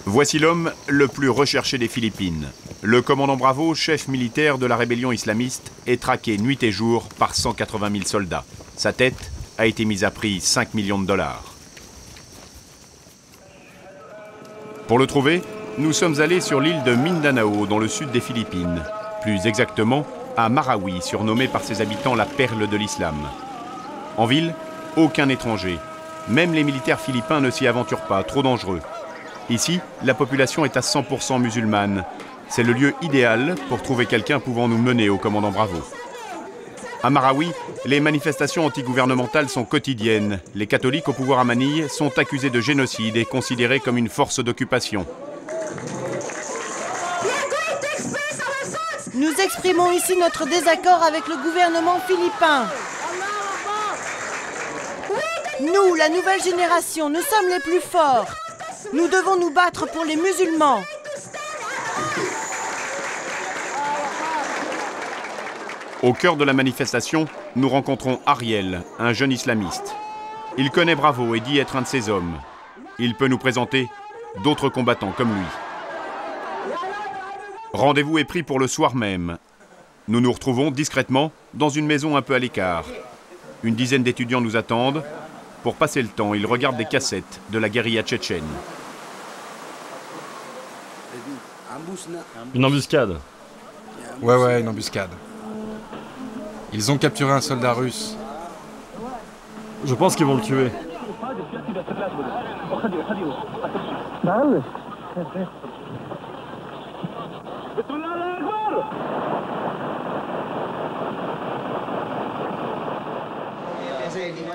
Voici l'homme le plus recherché des Philippines. Le commandant Bravo, chef militaire de la rébellion islamiste, est traqué nuit et jour par 180 000 soldats. Sa tête a été mise à prix 5 millions de dollars. Pour le trouver, nous sommes allés sur l'île de Mindanao, dans le sud des Philippines. Plus exactement, à Marawi, surnommée par ses habitants la perle de l'islam. En ville, aucun étranger. Même les militaires philippins ne s'y aventurent pas, trop dangereux. Ici, la population est à 100% musulmane. C'est le lieu idéal pour trouver quelqu'un pouvant nous mener au commandant Bravo. À Marawi, les manifestations antigouvernementales sont quotidiennes. Les catholiques au pouvoir à Manille sont accusés de génocide et considérés comme une force d'occupation. Nous exprimons ici notre désaccord avec le gouvernement philippin. Nous, la nouvelle génération, nous sommes les plus forts. Nous devons nous battre pour les musulmans. Au cœur de la manifestation, nous rencontrons Ariel, un jeune islamiste. Il connaît Bravo et dit être un de ses hommes. Il peut nous présenter d'autres combattants comme lui. Rendez-vous est pris pour le soir même. Nous nous retrouvons discrètement dans une maison un peu à l'écart. Une dizaine d'étudiants nous attendent. Pour passer le temps, ils regardent des cassettes de la guérilla tchétchène. Une embuscade. Ouais, une embuscade. Ils ont capturé un soldat russe. Je pense qu'ils vont le tuer.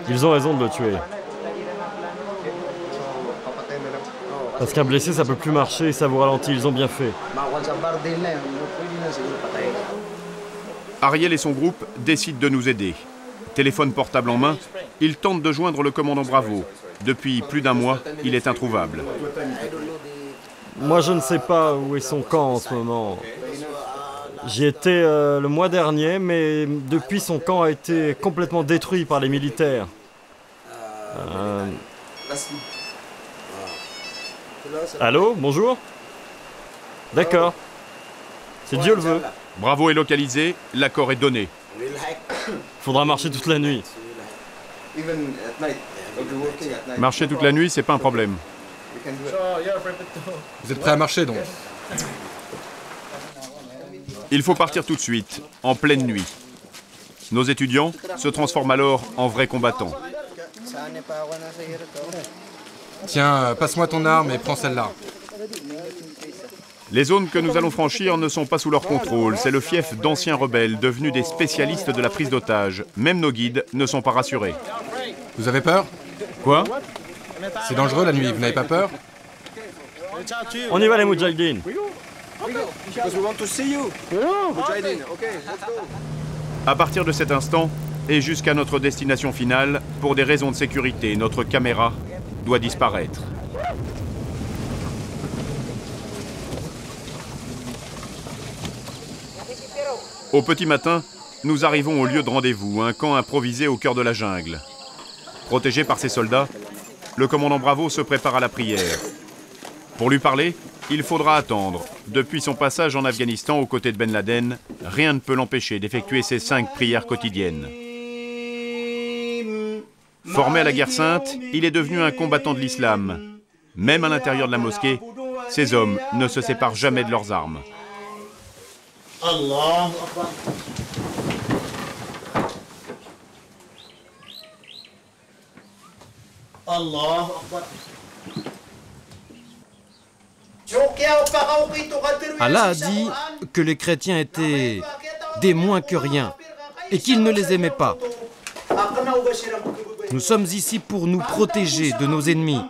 Ils ont raison de le tuer. Parce qu'un blessé, ça peut plus marcher et ça vous ralentit. Ils ont bien fait. Ariel et son groupe décident de nous aider. Téléphone portable en main, ils tentent de joindre le commandant Bravo. Depuis plus d'un mois, il est introuvable. Moi, je ne sais pas où est son camp en ce moment. J'y étais le mois dernier, mais depuis, son camp a été complètement détruit par les militaires. Allô, bonjour? D'accord. Si Dieu le veut. Bravo est localisé, l'accord est donné. Faudra marcher toute la nuit. Marcher toute la nuit, c'est pas un problème. Vous êtes prêts à marcher donc? Il faut partir tout de suite, en pleine nuit. Nos étudiants se transforment alors en vrais combattants. Tiens, passe-moi ton arme et prends celle-là. Les zones que nous allons franchir ne sont pas sous leur contrôle. C'est le fief d'anciens rebelles devenus des spécialistes de la prise d'otages. Même nos guides ne sont pas rassurés. Vous avez peur? Quoi? C'est dangereux la nuit, vous n'avez pas peur? On y va les Moudjahidines. À partir de cet instant, et jusqu'à notre destination finale, pour des raisons de sécurité, notre caméra doit disparaître. Au petit matin, nous arrivons au lieu de rendez-vous, un camp improvisé au cœur de la jungle. Protégé par ses soldats, le commandant Bravo se prépare à la prière. Pour lui parler, il faudra attendre. Depuis son passage en Afghanistan aux côtés de Ben Laden, rien ne peut l'empêcher d'effectuer ses 5 prières quotidiennes. Formé à la guerre sainte, il est devenu un combattant de l'islam. Même à l'intérieur de la mosquée, ces hommes ne se séparent jamais de leurs armes. Allah Akbar. Allah Akbar. Allah a dit que les chrétiens étaient des moins que rien et qu'il ne les aimait pas. Nous sommes ici pour nous protéger de nos ennemis.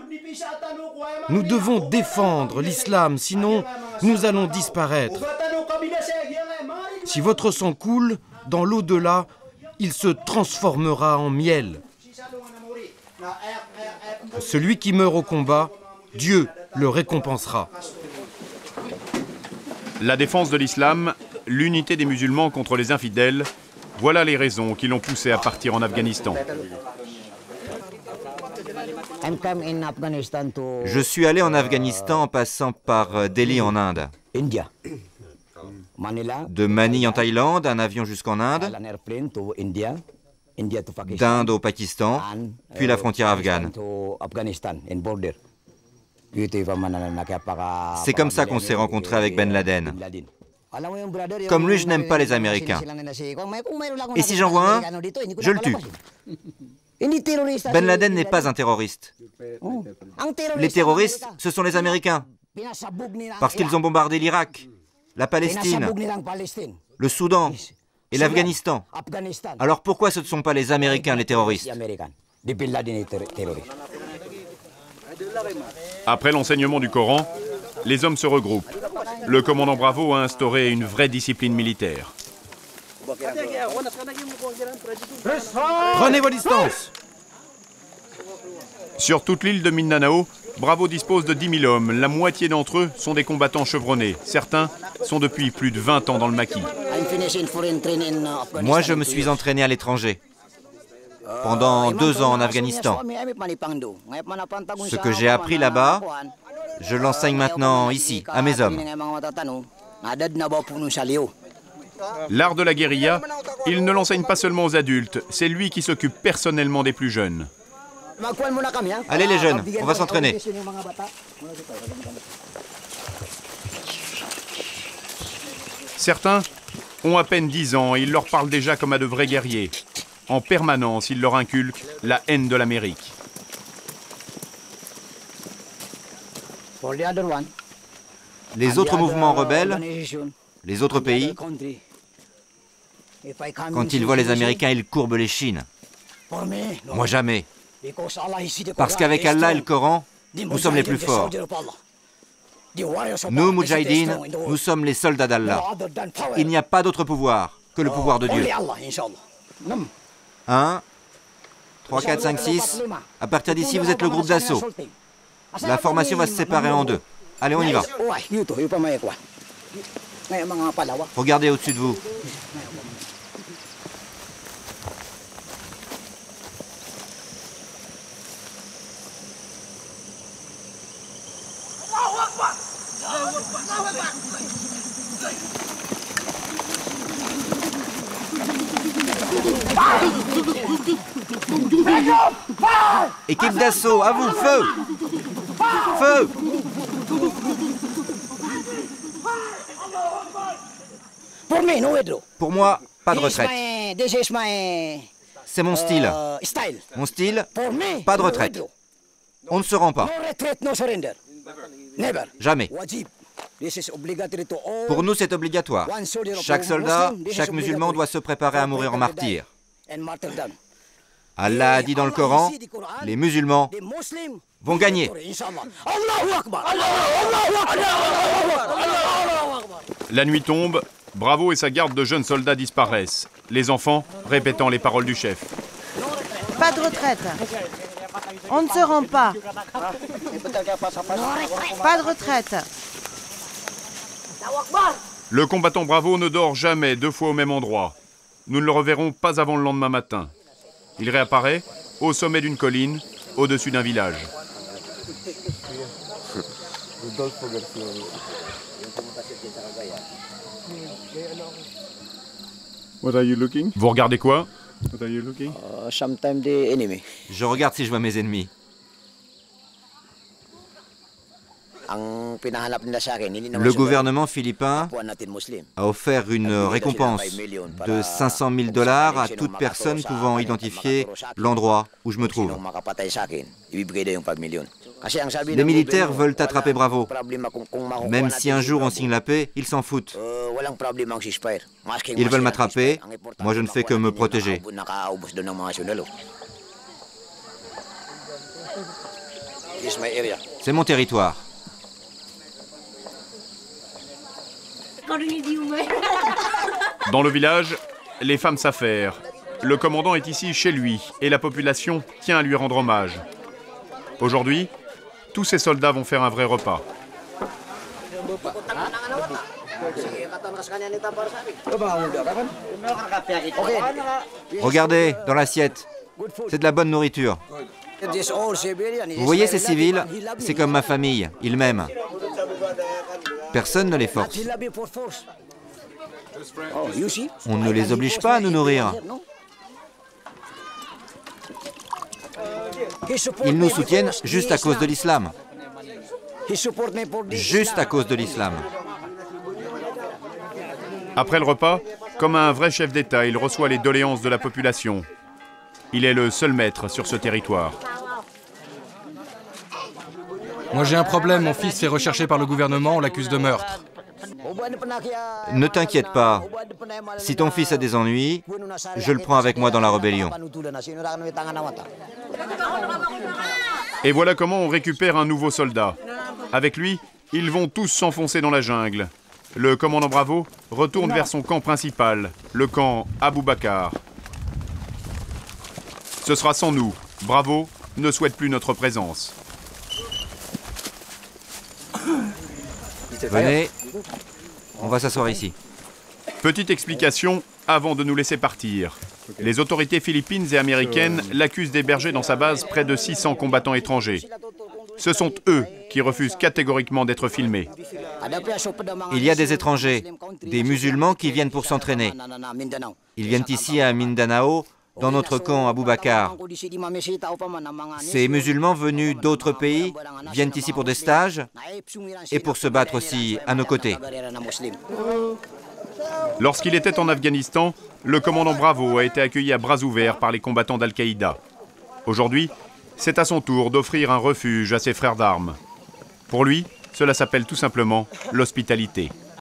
Nous devons défendre l'islam, sinon nous allons disparaître. Si votre sang coule, dans l'au-delà, il se transformera en miel. Celui qui meurt au combat, Dieu le récompensera. La défense de l'islam, l'unité des musulmans contre les infidèles, voilà les raisons qui l'ont poussé à partir en Afghanistan. Je suis allé en Afghanistan en passant par Delhi en Inde. De Manille en Thaïlande, un avion jusqu'en Inde, d'Inde au Pakistan, puis la frontière afghane. C'est comme ça qu'on s'est rencontrés avec Ben Laden. Comme lui, je n'aime pas les Américains. Et si j'en vois un, je le tue. Ben Laden n'est pas un terroriste. Les terroristes, ce sont les Américains. Parce qu'ils ont bombardé l'Irak, la Palestine, le Soudan et l'Afghanistan. Alors pourquoi ce ne sont pas les Américains les terroristes? Après l'enseignement du Coran, les hommes se regroupent. Le commandant Bravo a instauré une vraie discipline militaire. Prenez vos distances. Sur toute l'île de Mindanao, Bravo dispose de 10 000 hommes. La moitié d'entre eux sont des combattants chevronnés. Certains sont depuis plus de 20 ans dans le maquis. Moi, je me suis entraîné à l'étranger. Pendant 2 ans en Afghanistan. Ce que j'ai appris là-bas, je l'enseigne maintenant ici, à mes hommes. L'art de la guérilla, il ne l'enseigne pas seulement aux adultes, c'est lui qui s'occupe personnellement des plus jeunes. Allez les jeunes, on va s'entraîner. Certains ont à peine 10 ans et il leur parle déjà comme à de vrais guerriers. En permanence, il leur inculque la haine de l'Amérique. Les autres mouvements rebelles, les autres pays, quand ils voient les Américains, ils courbent les chines. Moi jamais. Parce qu'avec Allah et le Coran, nous sommes les plus forts. Nous, Moudjahidines, nous sommes les soldats d'Allah. Il n'y a pas d'autre pouvoir que le pouvoir de Dieu. 1, 3, 4, 5, 6. À partir d'ici, vous êtes le groupe d'assaut. La formation va se séparer en 2. Allez, on y va. Regardez au-dessus de vous. Équipe d'assaut, à vous, feu! Feu! Pour moi, pas de retraite. C'est mon style. Mon style, pas de retraite. On ne se rend pas. Jamais. Pour nous, c'est obligatoire. Chaque soldat, chaque musulman doit se préparer à mourir en martyr. Allah a dit dans le Coran, les musulmans vont gagner. La nuit tombe, Bravo et sa garde de jeunes soldats disparaissent. Les enfants répétant les paroles du chef. Pas de retraite. On ne se rend pas. Pas de retraite. Le combattant Bravo ne dort jamais 2 fois au même endroit. Nous ne le reverrons pas avant le lendemain matin. Il réapparaît au sommet d'une colline, au-dessus d'un village. Vous regardez quoi? Je regarde si je vois mes ennemis. Le gouvernement philippin a offert une récompense de 500 000 $ à toute personne pouvant identifier l'endroit où je me trouve. Les militaires veulent attraper Bravo. Même si un jour on signe la paix, ils s'en foutent. Ils veulent m'attraper, moi je ne fais que me protéger. C'est mon territoire. Dans le village, les femmes s'affairent. Le commandant est ici chez lui et la population tient à lui rendre hommage. Aujourd'hui, tous ces soldats vont faire un vrai repas. Regardez, dans l'assiette, c'est de la bonne nourriture. Vous voyez ces civils, c'est comme ma famille, ils m'aiment. Personne ne les force. On ne les oblige pas à nous nourrir. Ils nous soutiennent juste à cause de l'islam. Juste à cause de l'islam. Après le repas, comme un vrai chef d'État, il reçoit les doléances de la population. Il est le seul maître sur ce territoire. Moi j'ai un problème, mon fils est recherché par le gouvernement, on l'accuse de meurtre. Ne t'inquiète pas. Si ton fils a des ennuis, je le prends avec moi dans la rébellion. Et voilà comment on récupère un nouveau soldat. Avec lui, ils vont tous s'enfoncer dans la jungle. Le commandant Bravo retourne vers son camp principal, le camp Abou Bakar. Ce sera sans nous. Bravo ne souhaite plus notre présence. Venez, on va s'asseoir ici. Petite explication avant de nous laisser partir. Les autorités philippines et américaines l'accusent d'héberger dans sa base près de 600 combattants étrangers. Ce sont eux qui refusent catégoriquement d'être filmés. Il y a des étrangers, des musulmans qui viennent pour s'entraîner. Ils viennent ici à Mindanao, dans notre camp Abou Bakar. Ces musulmans venus d'autres pays viennent ici pour des stages et pour se battre aussi à nos côtés. Lorsqu'il était en Afghanistan, le commandant Bravo a été accueilli à bras ouverts par les combattants d'Al-Qaïda. Aujourd'hui, c'est à son tour d'offrir un refuge à ses frères d'armes. Pour lui, cela s'appelle tout simplement l'hospitalité.